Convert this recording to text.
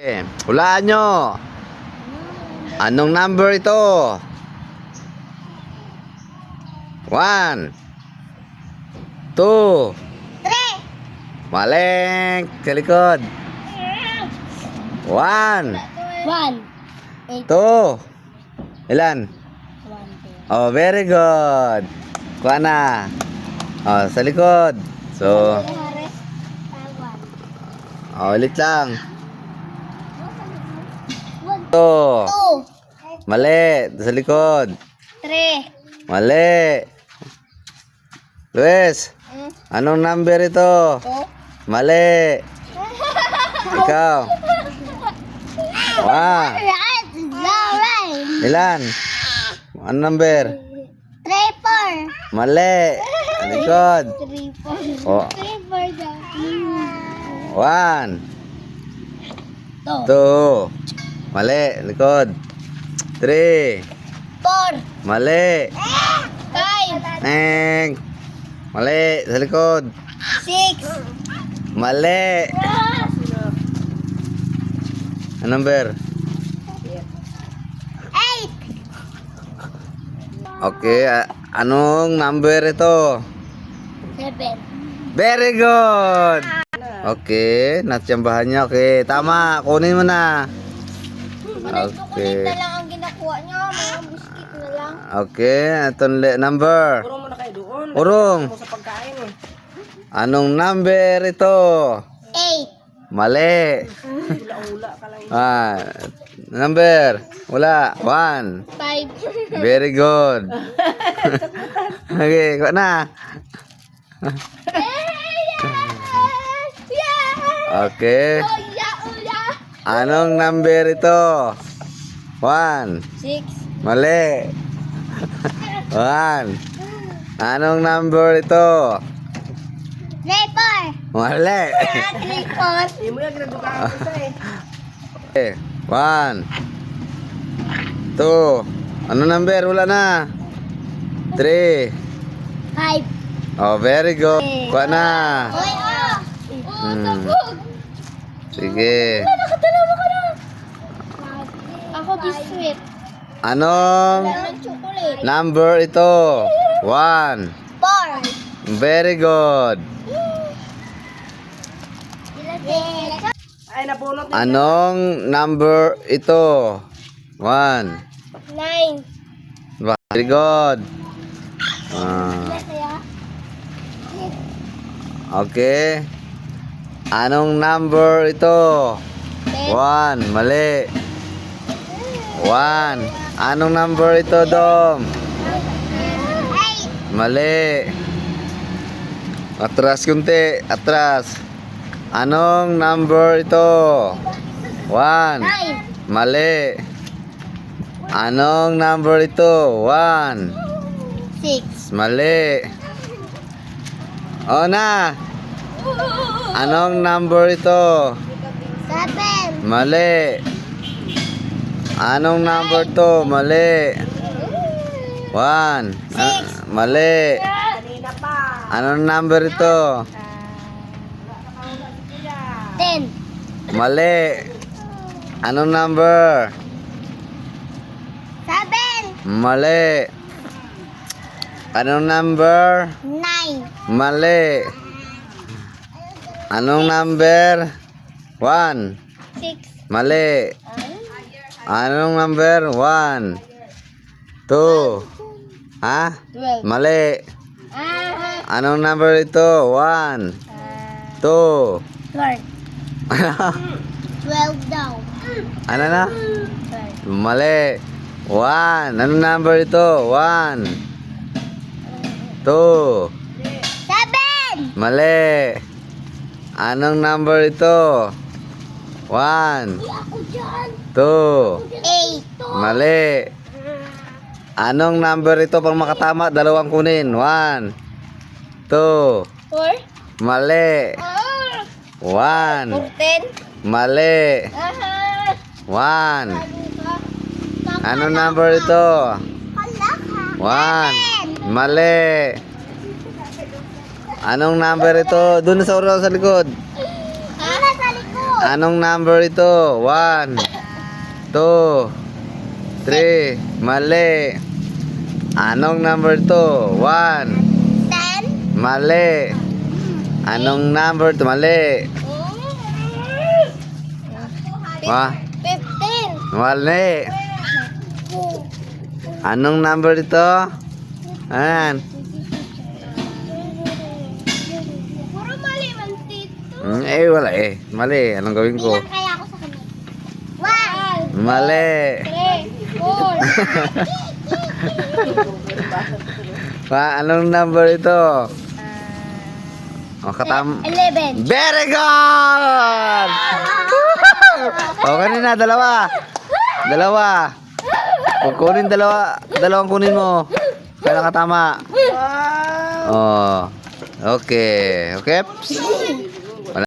Hulaan nyo. Anong number ito? 1 2 3. Maleng sa likod. 1 1. 2 Ilan? 1. Oh, very good. Kuha na. Oh, sa likod. So, ulit lang. 2 2. Mali. Sa likod. 3. Mali. Luis, anong number ito? 2. Mali. Ikaw. Wow. Ilan? Anong number? 3, 4. Mali. Sa likod. 3, 4. Oh. 3, 4 daw. 1 2. 2 Mali. Likod. 3 4. Mali. 5. Neng. Mali. Sa likod. 6. Mali. Anong number? 8. Okay. Anong number ito? 7. Very good. Okay. Natsambahan niya. Okay. Tama. Kunin mo na. Kulit na lang ang ginakuha niya. Mga biscuit na lang. Okay. Itong number. Urong mo na kayo doon. Urong. Mo sa pagkain eh. Anong number ito? 8. Mali. Ula-ula ka lang. Number. Wala. 1. 5. Very good. Okay. Kuha na. Okay. Anong number ito? 1. 6. Mali. 1. Anong number ito? 3, 4. Mali. 3, 4. Hindi mo yung gradukaan ko isa eh. Okay. 1 2 Ano number? Wala na. 3. 5. Oh, very good. Kuha na. Oy, sabog. Sige. Nakatalawa ka na. Ako biscuit. Anong Ng chocolate. number ito? 1. 4. Very good. Ay, napunot na. Anong number ito? 1. 9. Very good. Okay. Anong number ito? 1. Mali. 1. Anong number ito, Dom? 8. Mali. Atras kunti. Atras. Anong number ito? 1. 9. Mali. Anong number ito? 1. 6. Mali. O na. Anong number ito? 7. Mali. Anong number to? Mali. 1. Mali. Kanina pa. Anong number ito? 10. Mali. Anong number? 7. Mali. Anong number? 9. Mali. Anong number? 1. 6. Mali. Anong number? 1. 2. Ha? 12. Mali. Anong number ito? 1. 2. 12 daw. Ano na? 12. Mali. 1. Anong number ito? 1. 2. 7. Mali. Anong number ito? 1. Ako dyan. 2. 8. Mali. Anong number ito pang makatama? Dalawang kunin. 1. 2. 4. Mali. 1. 14. Mali. 1. Anong number ito? 1. Mali. Anong number ito? Doon sa uro sa likod. Ha? Sa likod. Anong number ito? 1, 2, 3. Mali. Anong number to? 1. 10. Mali. Anong number to? Mali. Wa? 15. Mali. Anong number ito? Ayan. Puro mali man, Tito. Wala eh. Mali. Anong gawin ko? Bilang kaya ako sa kanya. 1, Mali. 3, 4. Anong number ito? O, 11. Very good! O, kanina, dalawa. Kung kunin dalawang kunin mo. Kaya nakatama. Wow! Oh. Okay. Okay.